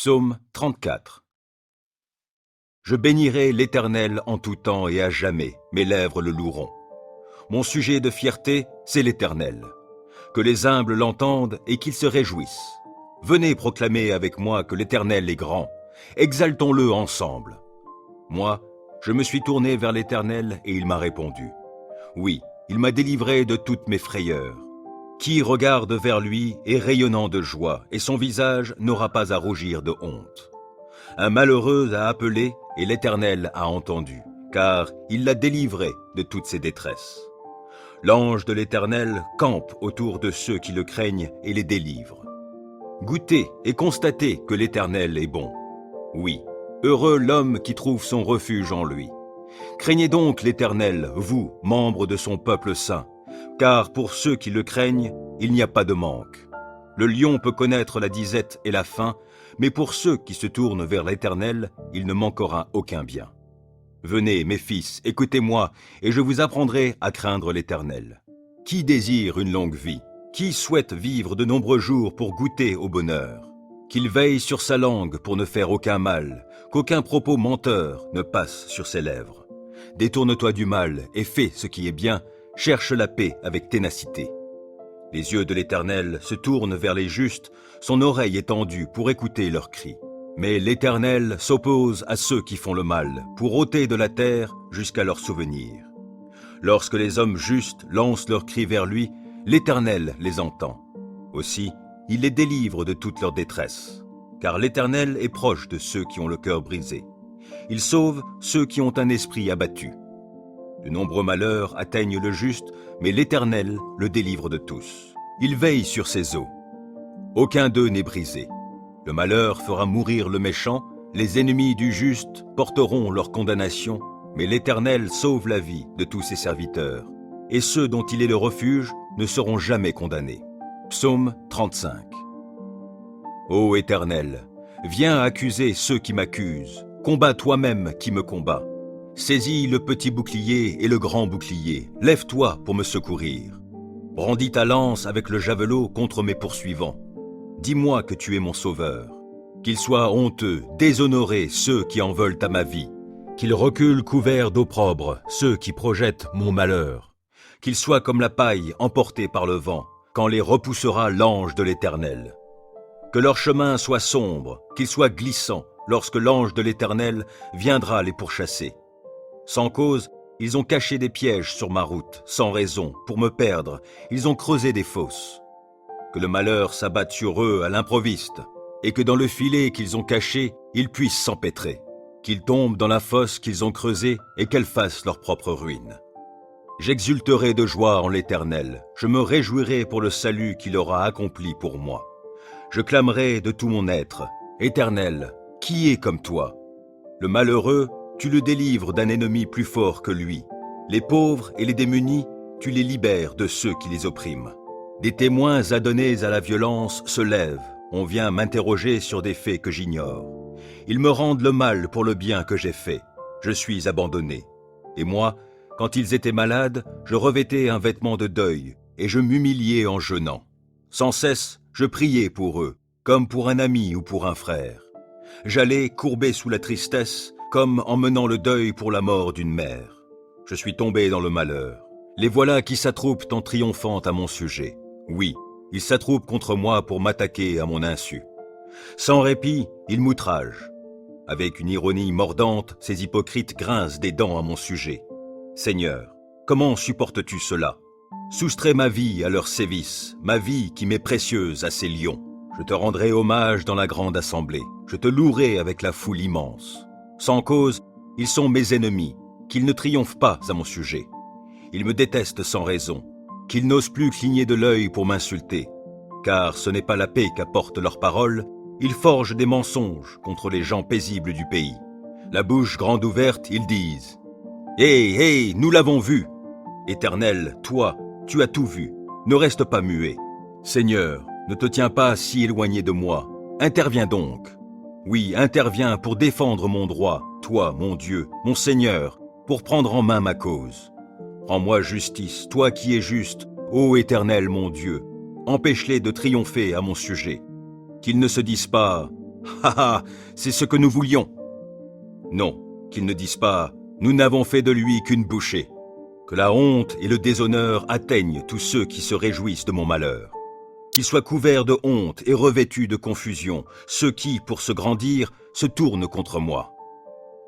Psaume 34. Je bénirai l'Éternel en tout temps et à jamais, mes lèvres le loueront. Mon sujet de fierté, c'est l'Éternel. Que les humbles l'entendent et qu'ils se réjouissent. Venez proclamer avec moi que l'Éternel est grand. Exaltons-le ensemble. Moi, je me suis tourné vers l'Éternel et il m'a répondu. Oui, il m'a délivré de toutes mes frayeurs. Qui regarde vers lui est rayonnant de joie, et son visage n'aura pas à rougir de honte. Un malheureux a appelé, et l'Éternel a entendu, car il l'a délivré de toutes ses détresses. L'ange de l'Éternel campe autour de ceux qui le craignent et les délivre. Goûtez et constatez que l'Éternel est bon. Oui, heureux l'homme qui trouve son refuge en lui. Craignez donc l'Éternel, vous, membres de son peuple saint, car pour ceux qui le craignent, il n'y a pas de manque. Le lion peut connaître la disette et la faim, mais pour ceux qui se tournent vers l'Éternel, il ne manquera aucun bien. Venez, mes fils, écoutez-moi, et je vous apprendrai à craindre l'Éternel. Qui désire une longue vie? Qui souhaite vivre de nombreux jours pour goûter au bonheur? Qu'il veille sur sa langue pour ne faire aucun mal, qu'aucun propos menteur ne passe sur ses lèvres. Détourne-toi du mal et fais ce qui est bien, cherche la paix avec ténacité. Les yeux de l'Éternel se tournent vers les justes, son oreille est tendue pour écouter leurs cris. Mais l'Éternel s'oppose à ceux qui font le mal, pour ôter de la terre jusqu'à leur souvenir. Lorsque les hommes justes lancent leurs cris vers lui, l'Éternel les entend. Aussi, il les délivre de toute leur détresse. Car l'Éternel est proche de ceux qui ont le cœur brisé. Il sauve ceux qui ont un esprit abattu. De nombreux malheurs atteignent le juste, mais l'Éternel le délivre de tous. Il veille sur ses eaux. Aucun d'eux n'est brisé. Le malheur fera mourir le méchant, les ennemis du juste porteront leur condamnation, mais l'Éternel sauve la vie de tous ses serviteurs, et ceux dont il est le refuge ne seront jamais condamnés. Psaume 35. Ô Éternel, viens accuser ceux qui m'accusent, combats toi-même qui me combats. Saisis le petit bouclier et le grand bouclier, lève-toi pour me secourir. Brandis ta lance avec le javelot contre mes poursuivants. Dis-moi que tu es mon sauveur. Qu'ils soient honteux, déshonorés ceux qui en veulent à ma vie. Qu'ils reculent couverts d'opprobre ceux qui projettent mon malheur. Qu'ils soient comme la paille emportée par le vent, quand les repoussera l'ange de l'Éternel. Que leur chemin soit sombre, qu'il soit glissant, lorsque l'ange de l'Éternel viendra les pourchasser. Sans cause, ils ont caché des pièges sur ma route, sans raison, pour me perdre, ils ont creusé des fosses. Que le malheur s'abatte sur eux à l'improviste, et que dans le filet qu'ils ont caché, ils puissent s'empêtrer. Qu'ils tombent dans la fosse qu'ils ont creusée et qu'elle fasse leur propre ruine. J'exulterai de joie en l'Éternel, je me réjouirai pour le salut qu'il aura accompli pour moi. Je clamerai de tout mon être, Éternel, qui est comme toi? Le malheureux, tu le délivres d'un ennemi plus fort que lui. Les pauvres et les démunis, tu les libères de ceux qui les oppriment. Des témoins adonnés à la violence se lèvent. On vient m'interroger sur des faits que j'ignore. Ils me rendent le mal pour le bien que j'ai fait. Je suis abandonné. Et moi, quand ils étaient malades, je revêtais un vêtement de deuil et je m'humiliais en jeûnant. Sans cesse, je priais pour eux, comme pour un ami ou pour un frère. J'allais courbé sous la tristesse, comme en menant le deuil pour la mort d'une mère. Je suis tombé dans le malheur. Les voilà qui s'attroupent en triomphant à mon sujet. Oui, ils s'attroupent contre moi pour m'attaquer à mon insu. Sans répit, ils m'outragent. Avec une ironie mordante, ces hypocrites grincent des dents à mon sujet. Seigneur, comment supportes-tu cela? Soustrais ma vie à leurs sévices, ma vie qui m'est précieuse à ces lions. Je te rendrai hommage dans la grande assemblée. Je te louerai avec la foule immense. Sans cause, ils sont mes ennemis, qu'ils ne triomphent pas à mon sujet. Ils me détestent sans raison, qu'ils n'osent plus cligner de l'œil pour m'insulter. Car ce n'est pas la paix qu'apportent leurs paroles, ils forgent des mensonges contre les gens paisibles du pays. La bouche grande ouverte, ils disent « Hé, nous l'avons vu !» Éternel, toi, tu as tout vu, ne reste pas muet. Seigneur, ne te tiens pas si éloigné de moi, interviens donc. Oui, interviens pour défendre mon droit, toi, mon Dieu, mon Seigneur, pour prendre en main ma cause. Rends-moi justice, toi qui es juste, ô Éternel mon Dieu. Empêche-les de triompher à mon sujet. Qu'ils ne se disent pas Ha ha, c'est ce que nous voulions. Non, qu'ils ne disent pas « Nous n'avons fait de lui qu'une bouchée ». Que la honte et le déshonneur atteignent tous ceux qui se réjouissent de mon malheur. Qu'ils soient couverts de honte et revêtus de confusion, ceux qui, pour se grandir, se tournent contre moi.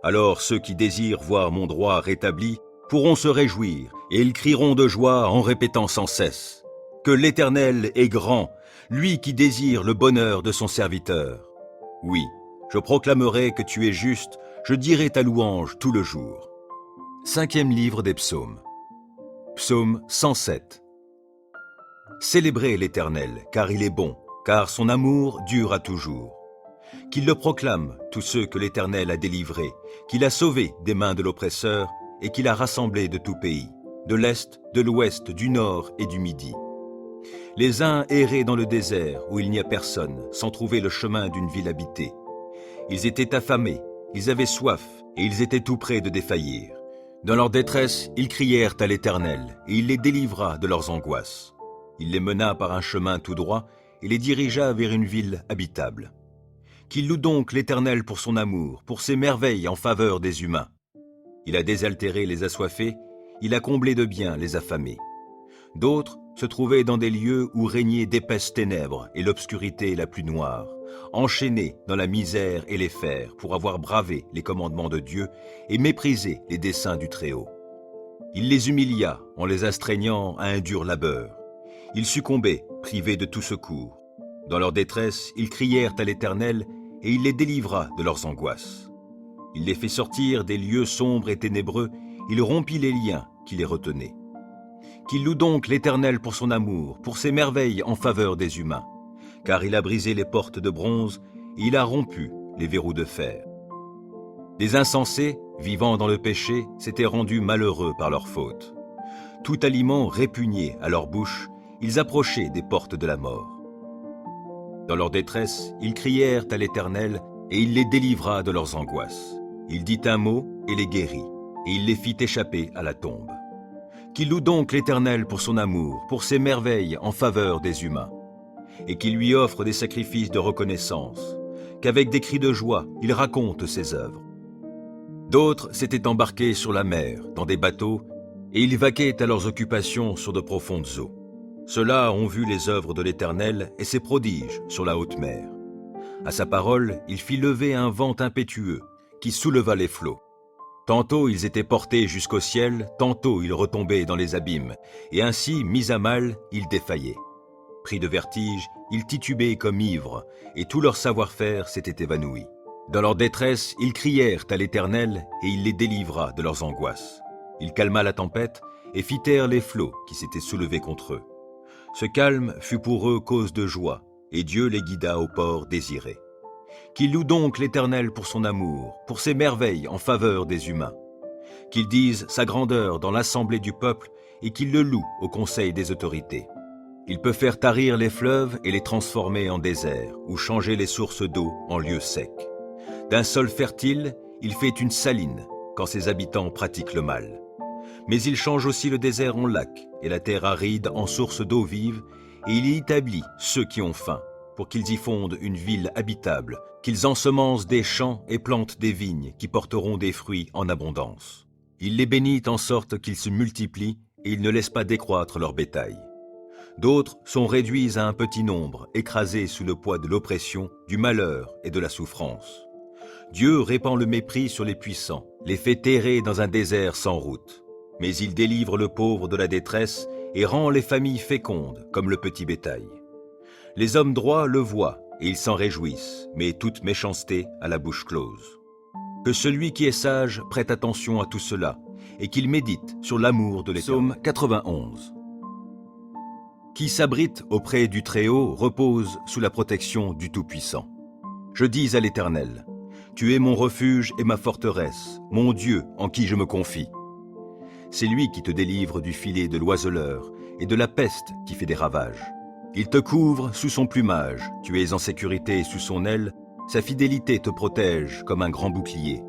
Alors ceux qui désirent voir mon droit rétabli pourront se réjouir, et ils crieront de joie en répétant sans cesse que l'Éternel est grand, lui qui désire le bonheur de son serviteur. Oui, je proclamerai que tu es juste, je dirai ta louange tout le jour. 5e livre des psaumes. Psaume 107. Célébrez l'Éternel, car il est bon, car son amour dure à toujours. Qu'ils le proclament, tous ceux que l'Éternel a délivrés, qu'il a sauvés des mains de l'oppresseur et qu'il a rassemblés de tout pays, de l'Est, de l'Ouest, du Nord et du Midi. Les uns erraient dans le désert où il n'y a personne, sans trouver le chemin d'une ville habitée. Ils étaient affamés, ils avaient soif et ils étaient tout près de défaillir. Dans leur détresse, ils crièrent à l'Éternel et il les délivra de leurs angoisses. Il les mena par un chemin tout droit et les dirigea vers une ville habitable. Qu'il loue donc l'Éternel pour son amour, pour ses merveilles en faveur des humains. Il a désaltéré les assoiffés, il a comblé de biens les affamés. D'autres se trouvaient dans des lieux où régnaient d'épaisses ténèbres et l'obscurité la plus noire, enchaînés dans la misère et les fers pour avoir bravé les commandements de Dieu et méprisé les desseins du Très-Haut. Il les humilia en les astreignant à un dur labeur. Ils succombaient, privés de tout secours. Dans leur détresse, ils crièrent à l'Éternel et il les délivra de leurs angoisses. Il les fit sortir des lieux sombres et ténébreux, il rompit les liens qui les retenaient. Qu'il loue donc l'Éternel pour son amour, pour ses merveilles en faveur des humains, car il a brisé les portes de bronze et il a rompu les verrous de fer. Les insensés, vivant dans le péché, s'étaient rendus malheureux par leur faute. Tout aliment répugné à leur bouche, ils approchaient des portes de la mort. Dans leur détresse, ils crièrent à l'Éternel et il les délivra de leurs angoisses. Il dit un mot et les guérit, et il les fit échapper à la tombe. Qu'il loue donc l'Éternel pour son amour, pour ses merveilles en faveur des humains, et qu'il lui offre des sacrifices de reconnaissance, qu'avec des cris de joie, il raconte ses œuvres. D'autres s'étaient embarqués sur la mer, dans des bateaux, et ils vaquaient à leurs occupations sur de profondes eaux. Ceux-là ont vu les œuvres de l'Éternel et ses prodiges sur la haute mer. À sa parole, il fit lever un vent impétueux qui souleva les flots. Tantôt ils étaient portés jusqu'au ciel, tantôt ils retombaient dans les abîmes, et ainsi, mis à mal, ils défaillaient. Pris de vertige, ils titubaient comme ivres, et tout leur savoir-faire s'était évanoui. Dans leur détresse, ils crièrent à l'Éternel, et il les délivra de leurs angoisses. Il calma la tempête, et fit taire les flots qui s'étaient soulevés contre eux. Ce calme fut pour eux cause de joie, et Dieu les guida au port désiré. Qu'ils louent donc l'Éternel pour son amour, pour ses merveilles en faveur des humains. Qu'ils disent sa grandeur dans l'assemblée du peuple et qu'ils le louent au conseil des autorités. Il peut faire tarir les fleuves et les transformer en désert, ou changer les sources d'eau en lieux secs. D'un sol fertile, il fait une saline quand ses habitants pratiquent le mal. Mais il change aussi le désert en lac et la terre aride en source d'eau vive, et il y établit ceux qui ont faim, pour qu'ils y fondent une ville habitable, qu'ils ensemencent des champs et plantent des vignes qui porteront des fruits en abondance. Il les bénit en sorte qu'ils se multiplient et il ne laisse pas décroître leur bétail. D'autres sont réduits à un petit nombre, écrasés sous le poids de l'oppression, du malheur et de la souffrance. Dieu répand le mépris sur les puissants, les fait terrer dans un désert sans route. Mais il délivre le pauvre de la détresse et rend les familles fécondes comme le petit bétail. Les hommes droits le voient et ils s'en réjouissent, mais toute méchanceté a la bouche close. Que celui qui est sage prête attention à tout cela et qu'il médite sur l'amour de l'Éternel. Psaume 91. Qui s'abrite auprès du Très-Haut repose sous la protection du Tout-Puissant. Je dis à l'Éternel, tu es mon refuge et ma forteresse, mon Dieu en qui je me confie. C'est lui qui te délivre du filet de l'oiseleur et de la peste qui fait des ravages. Il te couvre sous son plumage, tu es en sécurité sous son aile, sa fidélité te protège comme un grand bouclier.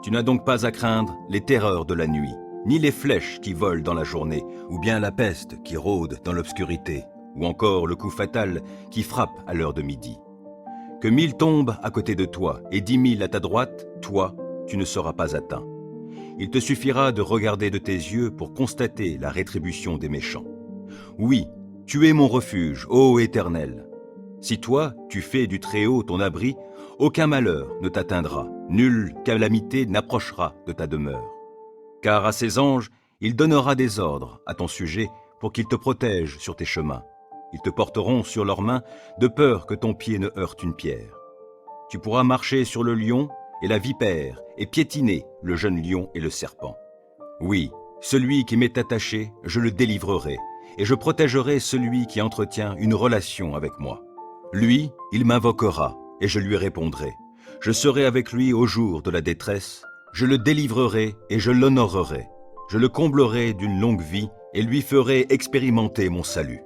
Tu n'as donc pas à craindre les terreurs de la nuit, ni les flèches qui volent dans la journée, ou bien la peste qui rôde dans l'obscurité, ou encore le coup fatal qui frappe à l'heure de midi. Que 1000 tombent à côté de toi et 10 000 à ta droite, toi, tu ne seras pas atteint. Il te suffira de regarder de tes yeux pour constater la rétribution des méchants. Oui, tu es mon refuge, ô Éternel. Si toi, tu fais du Très-Haut ton abri, aucun malheur ne t'atteindra, nulle calamité n'approchera de ta demeure. Car à ses anges, il donnera des ordres à ton sujet pour qu'ils te protègent sur tes chemins. Ils te porteront sur leurs mains de peur que ton pied ne heurte une pierre. Tu pourras marcher sur le lion et la vipère et piétiner le jeune lion et le serpent. Oui, celui qui m'est attaché, je le délivrerai, et je protégerai celui qui entretient une relation avec moi. Lui, il m'invoquera, et je lui répondrai. Je serai avec lui au jour de la détresse, je le délivrerai et je l'honorerai. Je le comblerai d'une longue vie et lui ferai expérimenter mon salut.